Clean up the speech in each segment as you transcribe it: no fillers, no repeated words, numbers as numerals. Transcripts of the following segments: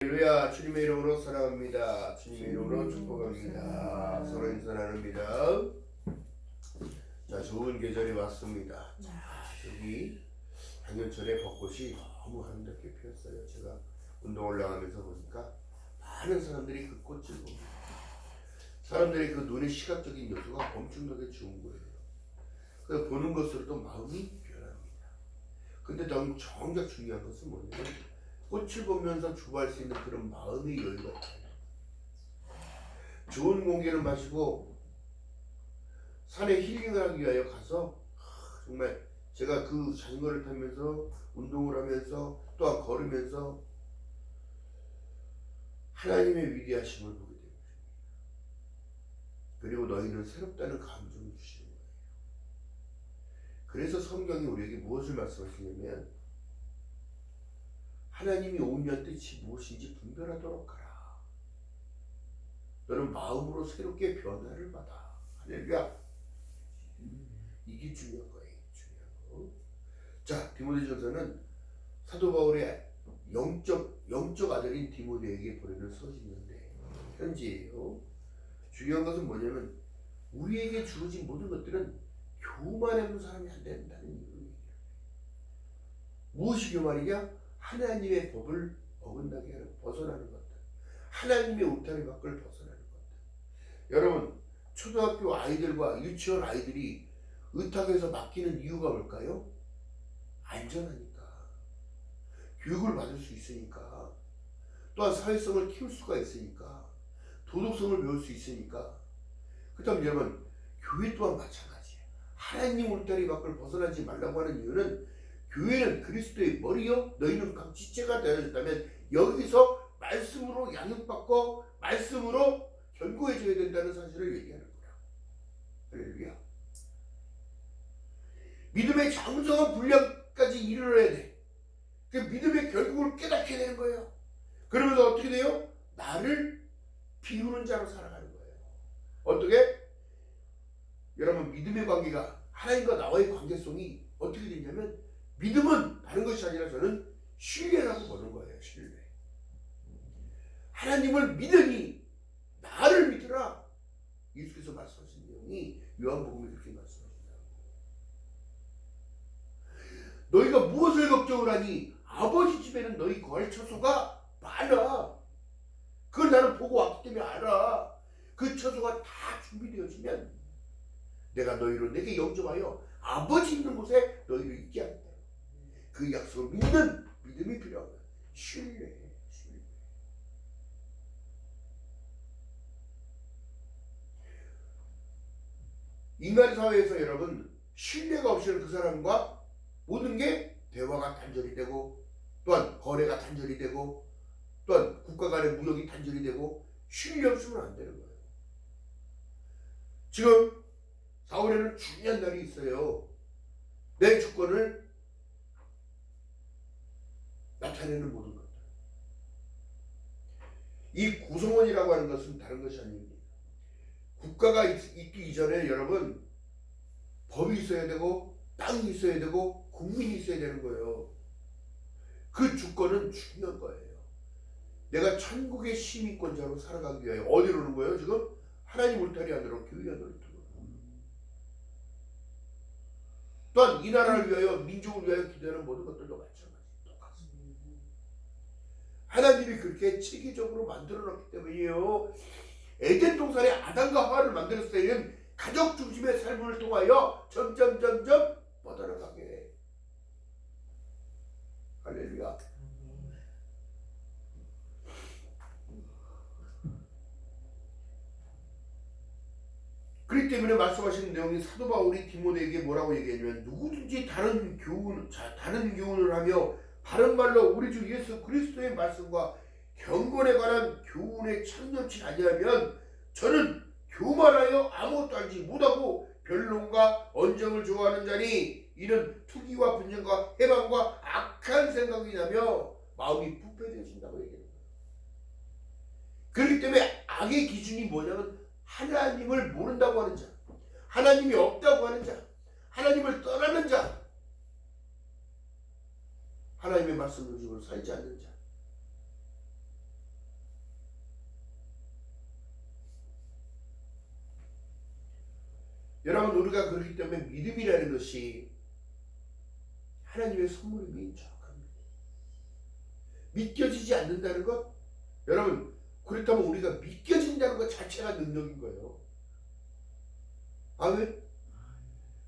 할렐루야. 주님의 이름으로 사랑합니다. 주님의 이름으로 축복합니다. 서로 인사 나눕니다. 자, 좋은 계절이 왔습니다. 자, 여기 한겨철에 벚꽃이 너무 아름답게 피었어요. 제가 운동을 나가면서 보니까 많은 사람들이 그 꽃을 봅니다. 사람들의 그 눈의 시각적인 요소가 엄청나게 좋은 거예요. 그래서 보는 것으로도 마음이 변합니다. 근데 정작 중요한 것은 뭐냐면 꽃을 보면서 주부할 수 있는 그런 마음의 여유가 있어요. 좋은 공기를 마시고 산에 힐링을 하기 위하여 가서 정말 제가 그 자전거를 타면서 운동을 하면서 또한 걸으면서 하나님의 위대하심을 보게 됩니다. 그리고 너희는 새롭다는 감정을 주시는 거예요. 그래서 성경이 우리에게 무엇을 말씀하시냐면 하나님이 오면 뜻이 무엇인지 분별하도록 하라. 너는 마음으로 새롭게 변화를 받아. 할렐루야. 이게 중요한 거예요. 중요한 거. 자, 디모데전서는 사도 바울의 영적 아들인 디모데에게 보내는 서신인데 편지예요. 중요한 것은 뭐냐면 우리에게 주어진 모든 것들은 교만하는 사람이 안 된다는 이유예요. 무엇이 교만이냐? 하나님의 법을 어긋나게 하는 벗어나는 것들, 하나님의 울타리 밖을 벗어나는 것들. 여러분, 초등학교 아이들과 유치원 아이들이 의탁에서 맡기는 이유가 뭘까요? 안전하니까, 교육을 받을 수 있으니까, 또한 사회성을 키울 수가 있으니까, 도덕성을 배울 수 있으니까. 그렇다면 여러분, 교회 또한 마찬가지예요. 하나님 울타리 밖을 벗어나지 말라고 하는 이유는 교회는 그리스도의 머리요 너희는 각 지체가 되어졌다면 여기서 말씀으로 양육받고 말씀으로 견고해져야 된다는 사실을 얘기하는 거야. 할렐루야. 믿음의 장성한 분량까지 이르러야 돼. 그 믿음의 결국을 깨닫게 되는 거예요. 그러면서 어떻게 돼요? 나를 비우는 자로 살아가는 거예요. 어떻게? 여러분, 믿음의 관계가 하나님과 나와의 관계성이 어떻게 되냐면 믿음은 다른 것이 아니라 저는 신뢰라고 보는 거예요. 신뢰. 하나님을 믿으니 나를 믿으라. 예수께서 말씀하신 내용이 요한복음에 그렇게 말씀하신다고. 너희가 무엇을 걱정을 하니 아버지 집에는 너희 거할 처소가 많아. 그걸 나는 보고 왔기 때문에 알아. 그 처소가 다 준비되어지면 내가 너희로 내게 영접하여 아버지 있는 곳에 너희를 있게 한다. 그 약속을 믿는 믿음이 필요한 거야. 신뢰. 인간 사회에서 여러분 신뢰가 없이는 그 사람과 모든 게 대화가 단절이 되고 또한 거래가 단절이 되고 또한 국가 간의 무역이 단절이 되고 신뢰 없으면 안 되는 거예요. 지금 4월에는 중요한 날이 있어요. 내 주권을 나타내는 모든 것들. 이 구성원이라고 하는 것은 다른 것이 아닙니다. 국가가 있기 이전에 여러분 법이 있어야 되고 땅이 있어야 되고 국민이 있어야 되는 거예요. 그 주권은 중요한 거예요. 내가 천국의 시민권자로 살아가기 위하여 어디로 오는 거예요? 지금 하나님 울타리 안으로 교회 안으로 들어오는 거예요. 또한 이 나라를 위하여 민족을 위하여 기도하는 모든 것들도 마찬가지. 하나님이 그렇게 체계적으로 만들어놨기 때문이에요. 에덴 동산에 아담과 하와를 만들었을 때는 가족 중심의 삶을 통하여 점점 뻗어나가게 해. 할렐루야. 그렇기 때문에 말씀하시는 내용이 사도 바울이 디모데에게 뭐라고 얘기하냐면 누구든지 다른 교훈을 하며 바른 말로 우리 주 예수 그리스도의 말씀과 경건에 관한 교훈에 참여치 아니하면 저는 교만하여 아무것도 알지 못하고 변론과 언정을 좋아하는 자니 이는 투기와 분쟁과 해방과 악한 생각이 나며 마음이 부패되어진다고 얘기해요. 그렇기 때문에 악의 기준이 뭐냐면 하나님을 모른다고 하는 자, 하나님이 없다고 하는 자, 하나님을 떠나는 자, 하나님의 말씀을 지금 살지 않는 자. 여러분 우리가 그렇기 때문에 믿음이라는 것이 하나님의 선물임이 정확합니다. 믿겨지지 않는다는 것, 여러분 그렇다면 우리가 믿겨진다는 것 자체가 능력인 거예요. 아멘.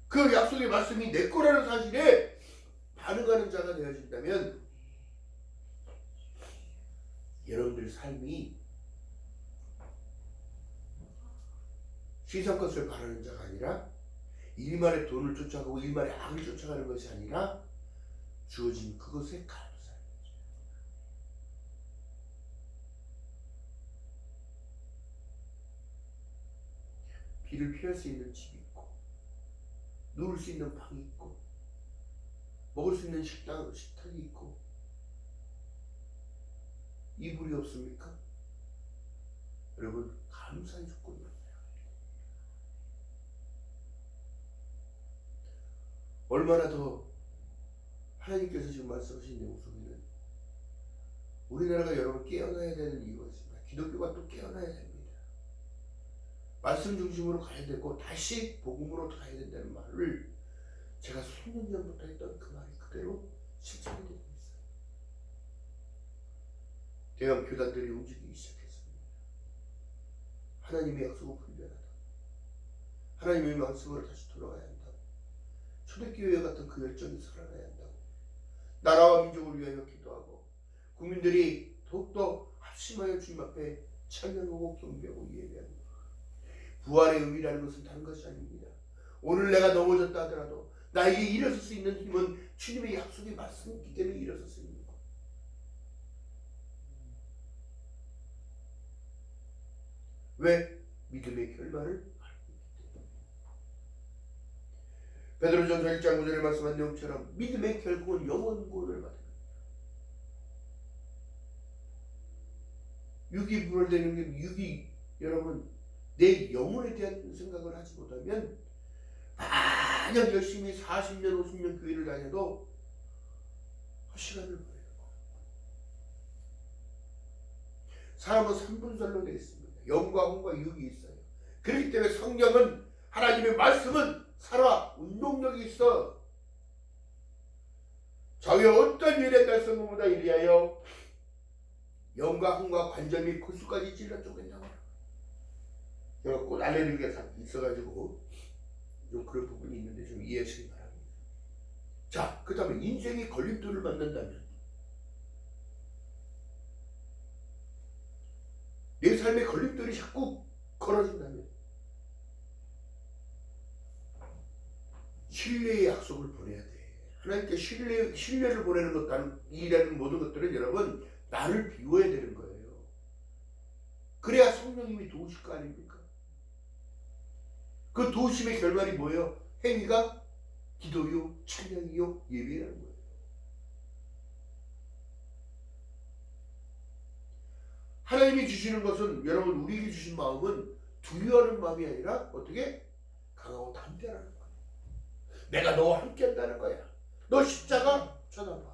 그 약속의 말씀이 내 거라는 사실에 반응하는 자가 되어진다면 여러분들 삶이 세상 것을 바라는 자가 아니라 일만의 돈을 쫓아가고 일만의 악을 쫓아가는 것이 아니라 주어진 그것에 감사하는 거죠. 비를 피할 수 있는 집이 있고 누울 수 있는 방이 있고 먹을 수 있는 식탁이 있고 이불이 없습니까? 여러분 감사의 조건이에요. 얼마나 더 하나님께서 지금 말씀하신 내용 속에는 우리나라가 여러분 깨어나야 되는 이유가 있습니다. 기독교가 또 깨어나야 됩니다. 말씀 중심으로 가야 되고 다시 복음으로 가야 된다는 말을 제가 수년 전부터 했던 그 말이 그대로 실천이 되고 있어요. 대형 교단들이 움직이기 시작했습니다. 하나님의 약속은 불변하다. 하나님의 말씀으로 다시 돌아가야 한다. 초대교회 같은 그 열정이 살아나야 한다고. 나라와 민족을 위하여 기도하고 국민들이 더욱더 합심하여 주님 앞에 찬양하고 경배하고 예배하는 것. 부활의 의미라는 것은 다른 것이 아닙니다. 오늘 내가 넘어졌다 하더라도 나에게 일어설 수 있는 힘은 주님의 약속의 말씀이기 때문에 일어설 수 있는 것. 왜? 믿음의 결말을 베드로전서 1장 9절에 말씀한 내용처럼 믿음의 결국은 영원 구원을 받습니다. 육이 불월되는 게 육이 여러분 내 영혼에 대한 생각을 하지 못하면 마냥 열심히 40년 50년 교회를 다녀도 시간을 보내는 거예요. 사람은 3분설로 되어 있습니다. 영과 혼과 육이 있어요. 그렇기 때문에 성경은 하나님의 말씀은 살아 운동력이 있어. 자기의 어떤 일에 달성보다 이리하여 영과 혼과 관절 및 골수까지 찔러 쪼갠다고. 제가 꼭 알레르기가 있어가지고 좀 그런 부분이 있는데 좀 이해하시기 바랍니다. 자, 그 다음에 인생의 걸림돌을 만난다면 내 삶의 걸림돌이 자꾸 걸어진다면 신뢰의 약속을 보내야 돼. 하나님께 신뢰를 보내는 것, 이라는 모든 것들은 여러분 나를 비워야 되는 거예요. 그래야 성령님이 도우실 거 아닙니까? 그 도우심의 결말이 뭐예요? 행위가 기도요, 찬양이요, 예배라는 거예요. 하나님이 주시는 것은 여러분 우리에게 주신 마음은 두려워하는 마음이 아니라 어떻게? 강하고 담대하는 거예요. 내가 너와 함께 한다는 거야. 너 십자가 쳐다봐.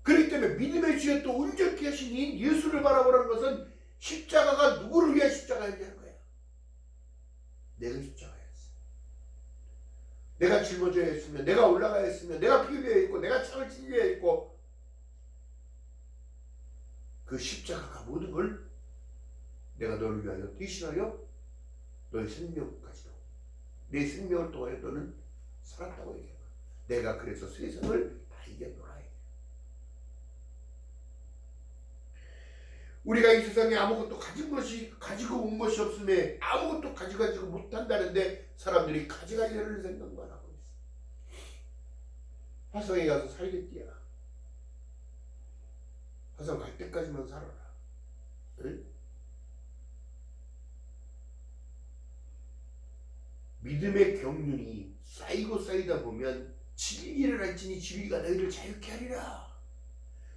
그렇기 때문에 믿음의 주에 또 온전케 하신 이 예수를 바라보라는 것은 십자가가 누구를 위한 십자가였냐는 거야. 내가 십자가였어. 내가 짊어져야 했으면, 내가 올라가야 했으면, 내가 피 흘려야 했고, 내가 창을 찔려야 했고, 그 십자가가 모든 걸 내가 너를 위하여 대신하여 너의 생명까지도 내 생명을 통하여 너는 살았다고 얘기해. 내가 그래서 세상을 다 이겼노라. 우리가 이 세상에 아무것도 가지고 온 것이 없음에 아무것도 가지고 못한다는데 사람들이 가져가려는 생각만 하고 있어. 화성에 가서 살겠디야. 화성 갈 때까지만 살아라. 응? 믿음의 경륜이 쌓이고 쌓이다 보면 진리를 알지니 진리가 너희를 자유케 하리라.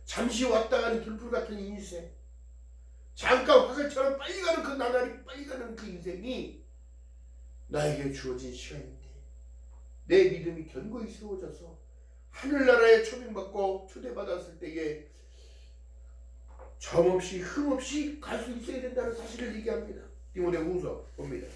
잠시 왔다 가는 들풀 같은 인생, 잠깐 화살처럼 빨리 가는 그 나날이 빨리 가는 그 인생이 나에게 주어진 시간인데 내 믿음이 견고히 세워져서 하늘나라에 초빙받고 초대받았을 때에 점없이 흠없이 갈 수 있어야 된다는 사실을 얘기합니다. 디모데후서 봅니다.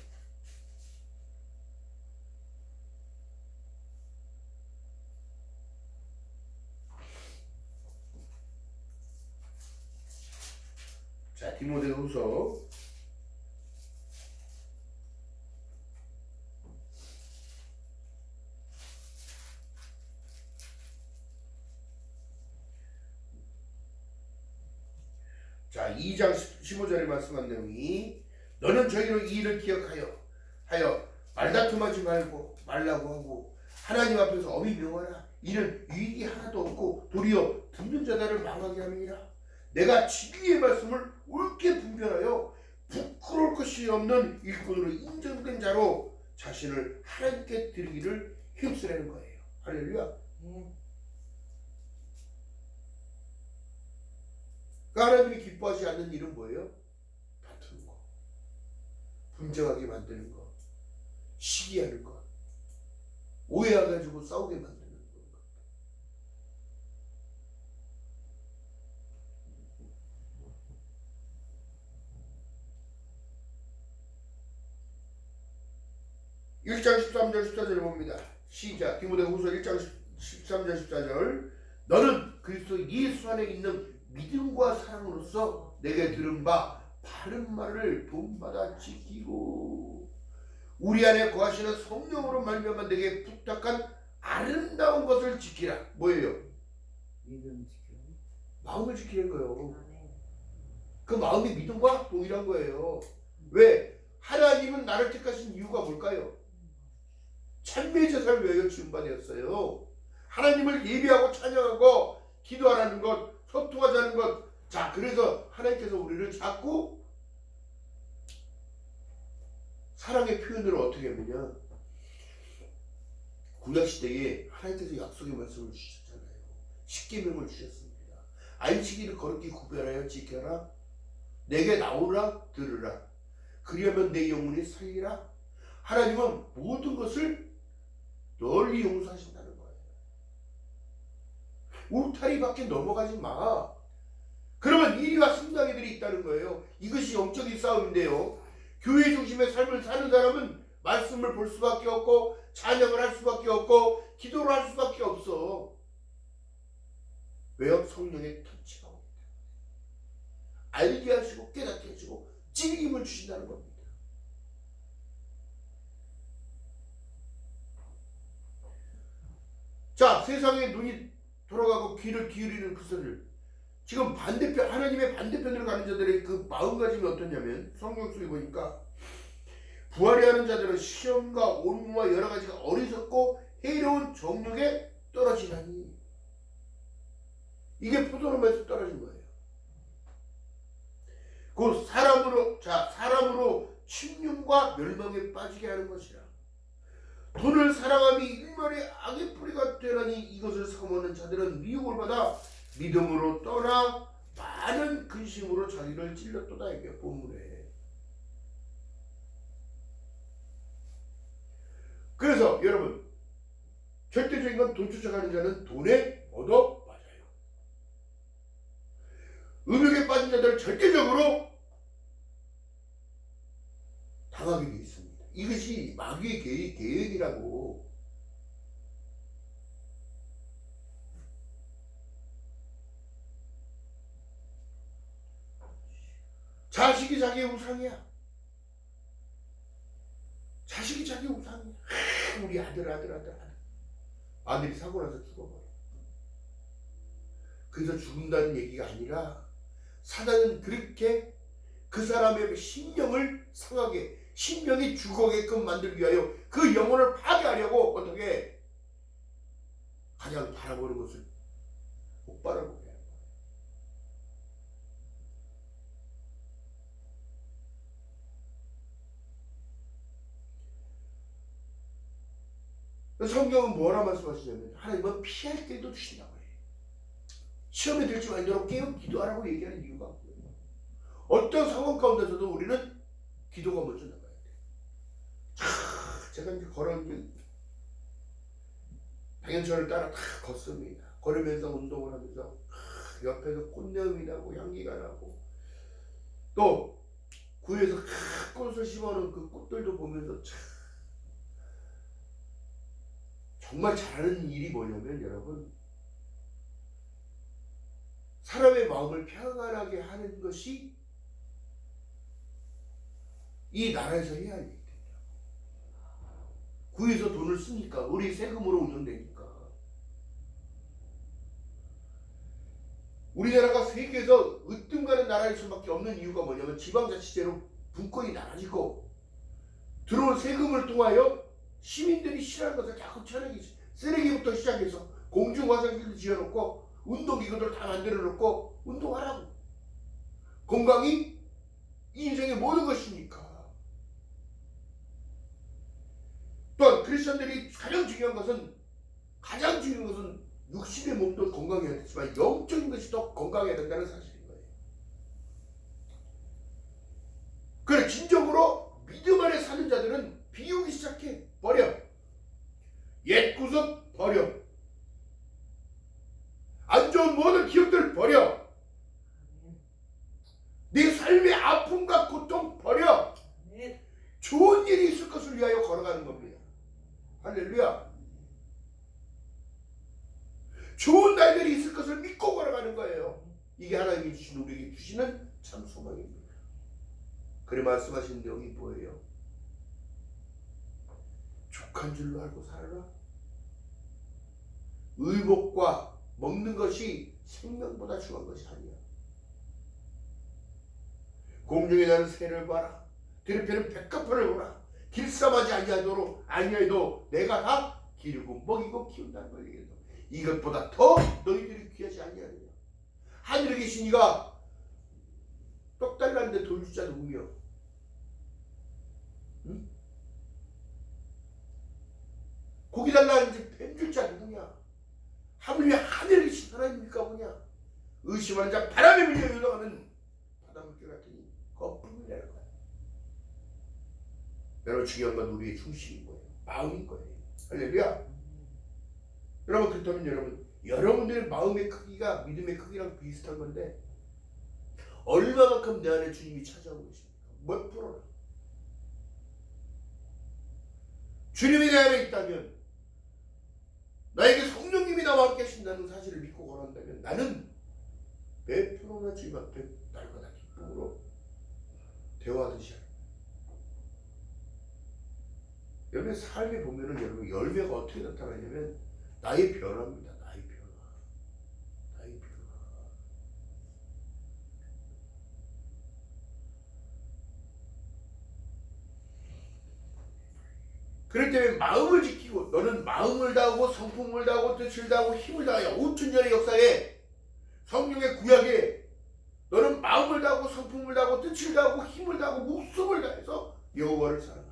디모데후서 자 2장 15절에 말씀한 내용이 너는 저희로 이 일을 기억하여 말다툼하지 말라고 하고 하나님 앞에서 엄히 명하라. 이는 유익이 하나도 없고 도리어 듣는 자들을 망하게 함이니라. 내가 진리의 말씀을 옳게 분별하여 부끄러울 것이 없는 일꾼으로 인정된 자로 자신을 하나님께 드리기를 힘쓰라는 거예요. 할렐루야. 그러니까 하나님이 기뻐하지 않는 일은 뭐예요? 다투는 거, 분쟁하게 만드는 거, 시기하는 것, 오해해가지고 싸우게 만드는 것. 1장 13절 14절을 봅니다. 시작. 디모데후서 1장 13절 14절 너는 그리스도 예수 안에 있는 믿음과 사랑으로서 내게 들은 바 바른 말을 본받아 지키고 우리 안에 거하시는 성령으로 말미암아 내게 부탁한 아름다운 것을 지키라. 뭐예요? 믿음 지키라. 마음을 지키는 거예요. 그 마음이 믿음과 동일한 거예요. 왜? 하나님은 나를 택하신 이유가 뭘까요? 찬미의 제사를 위하여 지음받았어요. 하나님을 예배하고 찬양하고 기도하라는 것, 소통하자는 것. 자, 그래서 하나님께서 우리를 자꾸 사랑의 표현으로 어떻게 하느냐, 구약시대에 하나님께서 약속의 말씀을 주셨잖아요. 십계명을 주셨습니다. 안식일을 거룩히 구별하여 지켜라. 내게 나오라 들으라. 그리하면 내 영혼이 살리라. 하나님은 모든 것을 널리 용서하신다는 거예요. 울타리 밖에 넘어가지 마. 그러면 이리와 승당이들이 있다는 거예요. 이것이 영적인 싸움인데요. 교회 중심의 삶을 사는 사람은 말씀을 볼 수밖에 없고 찬양을 할 수밖에 없고 기도를 할 수밖에 없어. 왜요? 성령의 터치가 옵니다. 알게 하시고 깨닫게 하시고 찔림을 주신다는 겁니다. 자, 세상에 눈이 돌아가고 귀를 기울이는 그 소리를 지금 반대편, 하나님의 반대편으로 가는 자들의 그 마음가짐이 어떠냐면 성경 속에 보니까 부활해 하는 자들은 시험과 온무와 여러 가지가 어리석고 해로운 정욕에 떨어지나니, 이게 포도나무에서 떨어진 거예요. 그 사람으로 침륜과 멸망에 빠지게 하는 것이라. 돈을 사랑함이 일말의 악의 뿌리가 되나니 이것을 사모하는 자들은 미혹을 받아 믿음으로 떠나 많은 근심으로 자기를 찔렀도다. 이게 본문에. 그래서 여러분, 절대적인 건 돈 쫓아가는 자는 돈에 얻어 맞아요. 음욕에 빠진 자들은 절대적으로 당하게 되어 있습니다. 이것이 마귀의 계획이라고. 자식이 자기의 우상이야. 자식이 자기의 우상이야. 우리 아들이 사고 나서 죽어버려. 그래서 죽는다는 얘기가 아니라 사단은 그렇게 그 사람의 심령을 상하게, 심령이 죽어게끔 만들기 위하여 그 영혼을 파괴하려고 어떻게 가장 바라보는 것을 못 바라보게 하는 거예요. 성경은 뭐라 말씀하시냐면 하나님은 피할 때도 주신다고 해요. 시험에 들지 말도록 깨어 기도하라고 얘기하는 이유가 뭐예요? 어떤 상황 가운데서도 우리는 기도가 먼저 나가야 돼. 제가 이제 당연천을 따라 다 걷습니다. 걸으면서 운동을 하면서 옆에서 꽃내음이 나고 향기가 나고, 또 구에서 꽃을 심어놓은 그 꽃들도 보면서 정말 잘하는 일이 뭐냐면, 여러분, 사람의 마음을 평안하게 하는 것이 이 나라에서 해야 할 일들이야. 구에서 돈을 쓰니까 우리 세금으로 운영되니까. 우리나라가 세계에서 으뜸가는 나라일 수밖에 없는 이유가 뭐냐면 지방자치제로 분권이 나눠지고 들어온 세금을 통하여 시민들이 싫어하는 것을 자꾸 쳐내기, 쓰레기부터 시작해서 공중화장실도 지어놓고 운동기구들 다 만들어놓고 운동하라고. 건강이 인생의 모든 것이니까. 또한 크리스천들이 가장 중요한 것은 60의 몸도 건강해야 되지만 영적인 것이 더 건강해야 된다는 사실인 거예요. 그래 진정으로 믿음 안에 사는 자들은 비우기 시작해. 버려. 옛 구습 버려. 안 좋은 모든 기억들 버려. 네 삶의 아픔과 고통 버려. 좋은 일이 있을 것을 위하여 걸어가는 겁니다. 할렐루야. 좋은 날들이 있을 것을 믿고 걸어가는 거예요. 이게 하나님이 주신 우리에게 주시는 참 소망입니다. 그래 말씀하신 내용이 뭐예요? 족한 줄로 알고 살아라. 의복과 먹는 것이 생명보다 중요한 것이 아니야. 공중에 나는 새를 봐라. 들에 패는 백합화를 보라. 길쌈하지 아니하여도 내가 다 기르고 먹이고 키운다는 걸 얘기해서 이것보다 더 너희들이 귀하지 아니하느냐. 하늘에 계신 이가 떡 달라는데 돌 주자 누구며? 응? 고기 달라는데 뱀 줄 자 누구냐? 하물며 하늘에 계신 하나님입니까 뭐냐? 의심하는 자 바람에 밀려 흘러가는 바닷물 같으니 거품을 내는 거야. 여러분 중요한 건 우리의 중심인 거예요. 마음인 거예요. 할렐루야. 여러분 그렇다면 여러분들의 마음의 크기가 믿음의 크기랑 비슷한 건데 얼마만큼 내 안에 주님이 찾아오고 계십니까? 몇 프로나? 주님이 내 안에 있다면 나에게 성령님이 나와 함께 하신다는 사실을 믿고 걸어간다면 나는 몇 프로나 주님 앞에 날마다 기쁨으로 대화하듯이 합니다. 여러분 삶에 보면은 여러분 열매가 어떻게 나타나냐면 나의 변화입니다. 나의 변화. 그럴 때문에 마음을 지키고 너는 마음을 다하고 성품을 다하고 뜻을 다하고 힘을 다하여 5,000년의 역사에 성령의 구약에 너는 마음을 다하고 성품을 다하고 뜻을 다하고 힘을 다하고 목숨을 다해서 여호와를 사랑하라.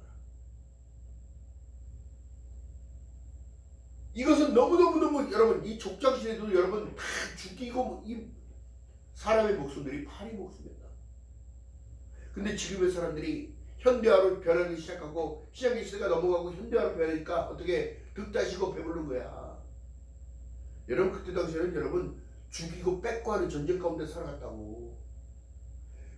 이것은 너무너무 여러분 이 족장시대도 여러분 다 죽이고 이 사람의 목숨들이 파리 목숨이었다. 근데 지금의 사람들이 현대화로 변하기 시작하고 신약의 시대가 넘어가고 현대화로 변하니까 어떻게 득다시고 배부른 거야. 여러분 그때 당시에는 여러분 죽이고 뺏고 하는 전쟁 가운데 살아갔다고.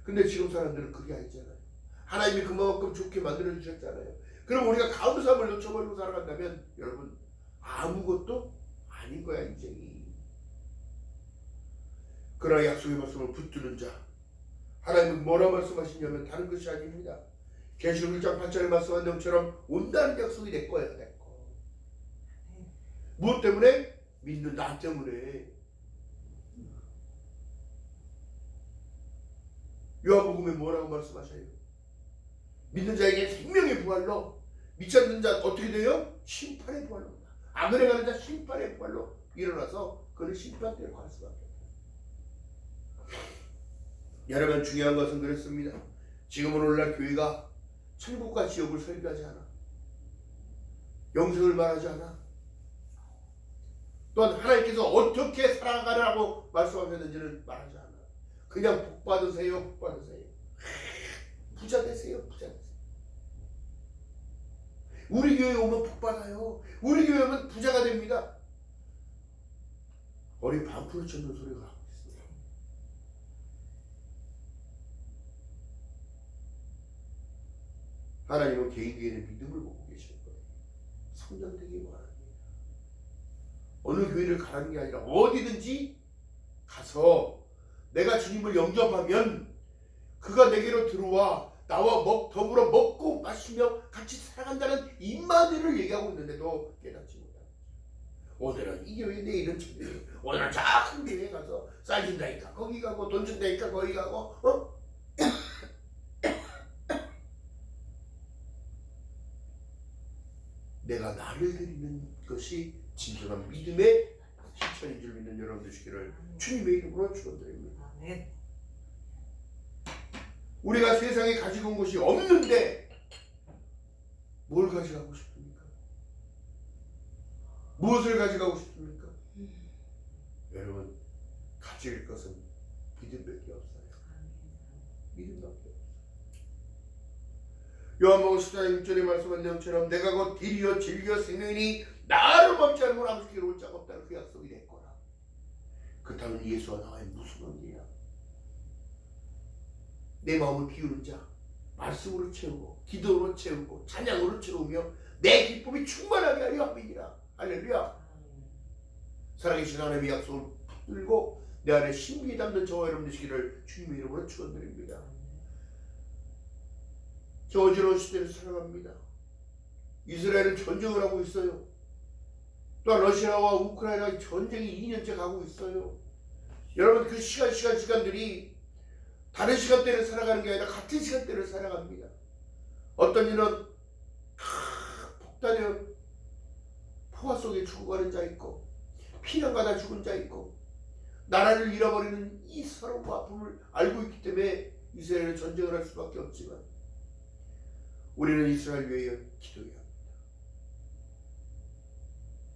근데 지금 사람들은 그게 아니잖아요. 하나님이 그만큼 좋게 만들어 주셨잖아요. 그럼 우리가 감사함을 놓쳐버리고 살아간다면 여러분 아무것도 아닌 거야 인생이. 그러나 약속의 말씀을 붙드는 자 하나님은 뭐라 말씀하시냐면 다른 것이 아닙니다. 계시록 1장 8절에 말씀한 내용처럼 온다는 약속이 내 거야 내 거. 무엇 때문에? 믿는 나 때문에. 요한복음에 뭐라고 말씀하셔요? 믿는 자에게 생명의 부활로 믿지 않는 자 어떻게 돼요? 심판의 부활로. 악을 행하는 자 심판의 부활로 일어나서 그는 심판대로 갈 수밖에 없어요. 여러분 중요한 것은 그렇습니다. 지금은 오늘날 교회가 천국과 지옥을 설교하지 않아. 영생을 말하지 않아. 또한 하나님께서 어떻게 살아가라고 말씀하셨는지를 말하지 않아. 그냥 복 받으세요, 복 받으세요. 부자 되세요, 부자 되세요. 우리 교회에 오면 복 받아요. 우리 교회에 오면 부자가 됩니다. 머리 반풀을 쳐는 소리가 나고 있어요. 하나님은 개인교회의 믿음을 보고 계실 거예요. 성장되기 원합니다. 어느 교회를 가라는 게 아니라 어디든지 가서 내가 주님을 영접하면 그가 내게로 들어와 나와 더불어 먹고 마시며 같이 살아간다는 임마누엘을 얘기하고 있는데도 깨닫지 못하고, 오늘은 이 교회, 내일은 저 교회, 오늘은 저 큰 교회에 가서 쌀 준다니까 거기 가고, 돈 준다니까 거기 가고, 내가 나를 드리는 것이 진정한 믿음의 실천인 줄 믿는 여러분 되시기를 주님의 이름으로 축원드립니다. 우리가 세상에 가지고 온 것이 없는데 뭘 가져가고 싶습니까? 무엇을 가져가고 싶습니까? 여러분, 가질 것은 믿음밖에 없어요. 믿음밖에 없어요. 요한복음 14장 6절의 말씀한 내용처럼 내가 곧 길이요 진리요 생명이니 나를 멈지 않으면 아버지께로 올 자가 없다는 그 약속이 됐거라. 그렇다면 예수와 나와의 무슨 관계야? 내 마음을 비우는 자, 말씀으로 채우고 기도로 채우고 찬양으로 채우며 내 기쁨이 충만하게 하려 함이니라. 할렐루야. 살아계신 하나님의 약속을 붙들고 내 안에 신비 담는 저와 여러분 되시기를 주님의 이름으로 축원드립니다. 저 어지러운 시대를 살아갑니다. 이스라엘은 전쟁을 하고 있어요. 또한 러시아와 우크라이나 전쟁이 2년째 가고 있어요. 여러분, 그 시간들이 다른 시간대를 살아가는 게 아니라 같은 시간대를 살아갑니다. 어떤 이는 폭탄의 포화 속에 죽어가는 자 있고, 피난가다 죽은 자 있고, 나라를 잃어버리는 이 서러움과 아픔을 알고 있기 때문에 이스라엘은 전쟁을 할 수밖에 없지만, 우리는 이스라엘 위해 기도해야 합니다.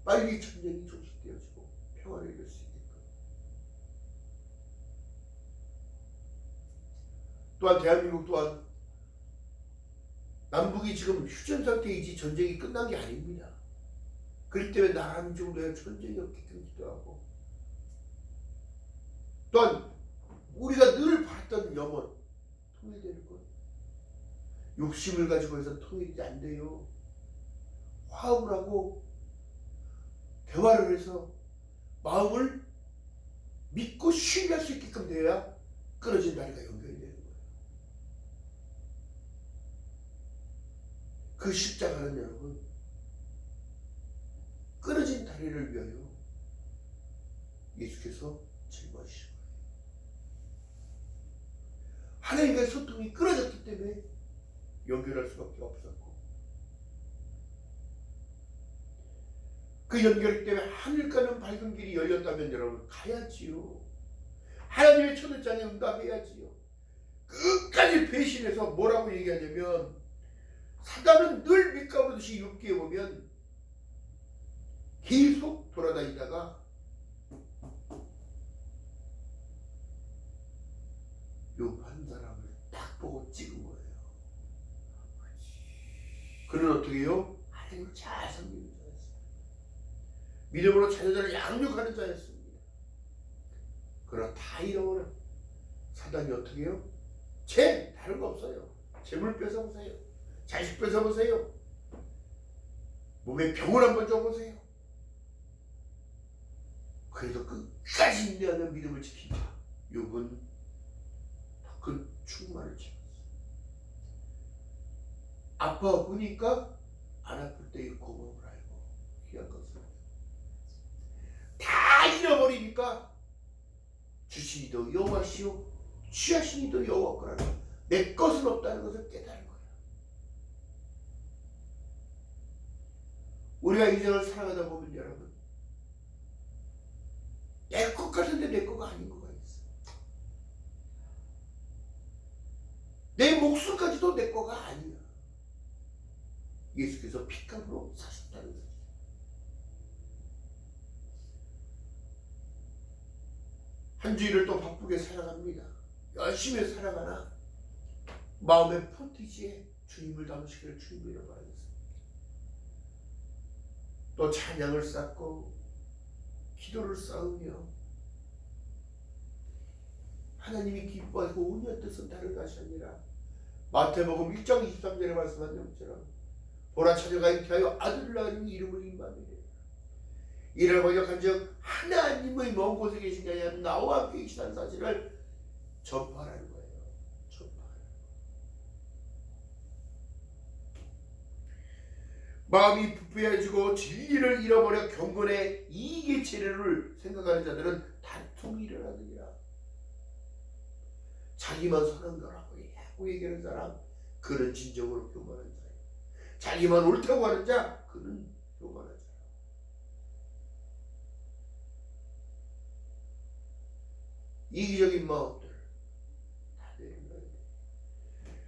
빨리 전쟁이 종식되어지고 평화를 이룰 수 있게끔. 또한 대한민국 또한 남북이 지금 휴전 상태이지 전쟁이 끝난 게 아닙니다. 그렇기 때문에 나라는 정도의 전쟁이 없게끔 기도하고, 또한 우리가 늘 바랐던 염원, 통일되는 것, 욕심을 가지고 해서 통일이 안 돼요. 화합을 하고 대화를 해서 마음을 믿고 신뢰할 수 있게끔 돼야 끊어진 다리가 연결이 되는 거예요. 그 십자가는 여러분, 끊어진 다리를 위하여 예수께서 짊어지신 거예요. 하나님과의 소통이 끊어졌기 때문에 연결할 수밖에 없었고, 그 연결 때문에 하늘가는 밝은 길이 열렸다면 여러분 가야지요. 하나님의 초대장에 응답해야지요. 끝까지 배신해서 뭐라고 얘기하냐면, 사단은 늘 밑가보듯이 욥기에 보면 계속 돌아다니다가 욥 한 사람을 딱 보고 찍은 거예요. 그는 어떻게 해요? 하나님을 잘 섬기는 자였습니다. 믿음으로 자녀들을 양육하는 자였습니다. 그러나 다 잃어버려. 사단이 어떻게 해요? 다른 거 없어요. 재물 뺏어보세요. 자식 뺏어보세요. 몸에 병을 한번 줘보세요. 그래도 끝까지 인내하는 믿음을 지키자. 욥은 더 큰 충만을 지켰어요. 아파 보니까 안 아플 때의 고마움을 알고 귀한 것을 다 잃어버리니까 주시니도 여호와시오 취하시니도 여호와거라는 내 것은 없다는 것을 깨달은 거야. 우리가 인생을 살아가다 보면 여러분, 내 것 같은데 내 거가 아닌 거가 있어. 내 목숨까지도 내 거가 아니야. 예수께서 핏값으로 사셨다는 것이죠. 한 주일을 또 바쁘게 살아갑니다. 열심히 살아가나 마음의 포티지에 주님을 담으시기를 주님으로 바라겠습니다. 또 찬양을 쌓고 기도를 쌓으며 하나님이 기뻐하시고 온유한 뜻은 다른 것이 아니라 마태복음 1장 23절에 말씀한 것처럼 보라 처녀가 잉태하여 아들을 낳으니 이름을 임마누엘, 이를 번역한즉 하나님의 먼 곳에 계신 게 아니라 나와 함께 계시다는 사실을 전파하는 거예요. 전파하는 거예요. 마음이 부패해지고 진리를 잃어버려 경건의 이익의 재료를 생각하는 자들은 다툼이 일어나느니라. 자기만 선한 거라고 얘기하는 사람, 그는 진정으로 교만한 자예요. 자기만 옳다고 하는 자, 그는 교만한 자예요. 이기적인 마음들 다 내려놔야 돼.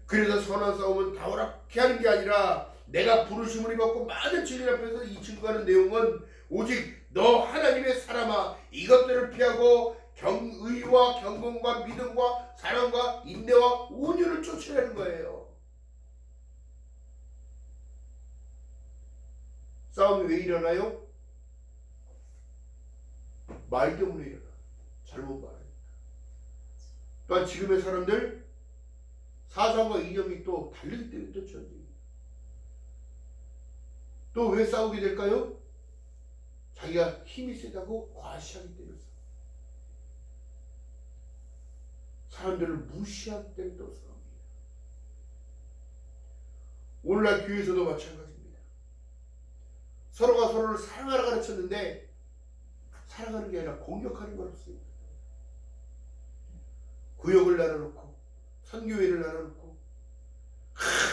그래서 선한 싸움은 다 허락케 하는 게 아니라 내가 부르심을 입었고 많은 증인 앞에서 이 증거하는 내용은 오직 너 하나님의 사람아, 이것들을 피하고 의와 경건과 믿음과 사랑과 인내와 온유를 쫓으라는 거예요. 싸움이 왜 일어나요? 말 때문에 일어나. 잘못 말하니까. 또한 지금의 사람들 사상과 이념이 또 다르기 때문에 또 전쟁이에요. 또 왜 싸우게 될까요? 자기가 힘이 세다고 과시하기 때문에 사람들을 무시하기 때문에 또 싸웁니다. 오늘날 교회에서도 마찬가지입니다. 서로가 서로를 사랑하라 가르쳤는데 사랑하는 게 아니라 공격하는 거였습니다. 구역을 나눠놓고 선교회를 나눠놓고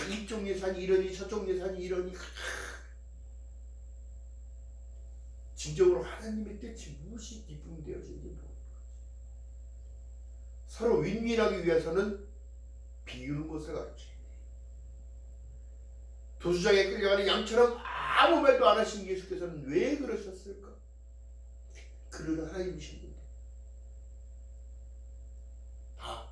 이쪽 예산이 이러니 저쪽 예산이 이러니 진정으로 하나님의 뜻이 무엇이 기쁨이 되어지는지 모르는 거지. 서로 윈윈하기 위해서는 비우는 것을 가르쳐야 돼. 도수장에 끌려가는 양처럼 아무 말도 안 하신 예수께서는 왜 그러셨을까? 그는 하나님이셨는데 다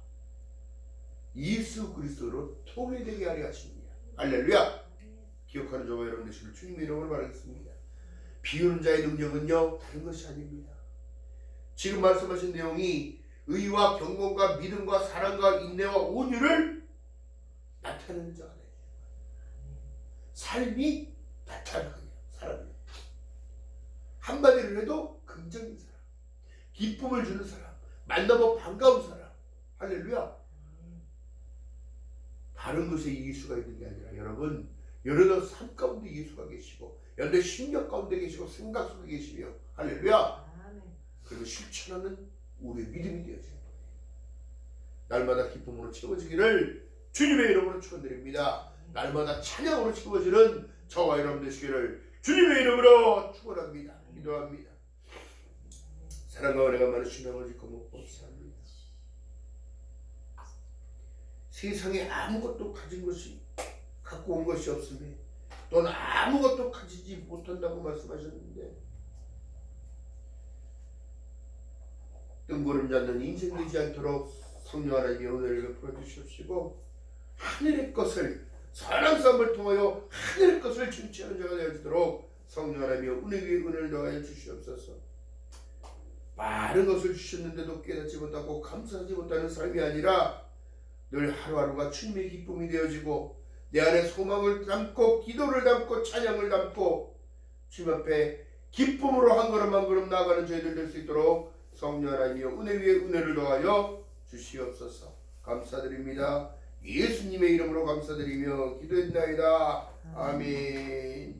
예수 그리스도로 통일되게 하려 하십니다. 할렐루야. 기억하는 저와 여러분 되시길 주님의 이름으로 바라겠습니다. 비우는 자의 능력은요 다른 것이 아닙니다. 지금 말씀하신 내용이 의와 경건과 믿음과 사랑과 인내와 온유를 나타내는 자가 돼요. 삶이 나타나는 사람이에요. 한마디를 해도 긍정인 사람, 기쁨을 주는 사람, 만나면 반가운 사람. 할렐루야. 다른 것에 예수가 있는 게 아니라 여러분, 여러 삶 가운데 예수가 계시고 여러 심령 가운데 계시고 생각 속에 계시며, 할렐루야. 그리고 실천하는 우리의 믿음이 되어지는 거예요. 날마다 기쁨으로 채워지기를 주님의 이름으로 축원드립니다. 날마다 찬양으로 채워지는 저와 여러분 되시기를 주님의 이름으로 축원합니다. 기도합니다. 사랑과 은혜가 많으신 아버지 고맙고 감사합니다. 세상에 아무것도 가진 것이 갖고 온 것이 없으며 또는 아무것도 가지지 못한다고 말씀하셨는데 뜬구름 잡는 인생 되지 않도록 성령 하나님의 은혜를 베풀어 주시옵시고 하늘의 것을 선한 삶을 통하여 하늘의 것을 증취하는 자가 되어지도록 성령 하나님의 은혜 위에 은혜를 더하여 주시옵소서. 많은 것을 주셨는데도 깨닫지 못하고 감사하지 못하는 삶이 아니라 늘 하루하루가 주님의 기쁨이 되어지고 내 안에 소망을 담고 기도를 담고 찬양을 담고 주님 앞에 기쁨으로 한 걸음 한 걸음 나아가는 저희들 될 수 있도록 성령 하나님이여 은혜 위에 은혜를 더하여 주시옵소서. 감사드립니다. 예수님의 이름으로 감사드리며 기도했나이다. 아멘.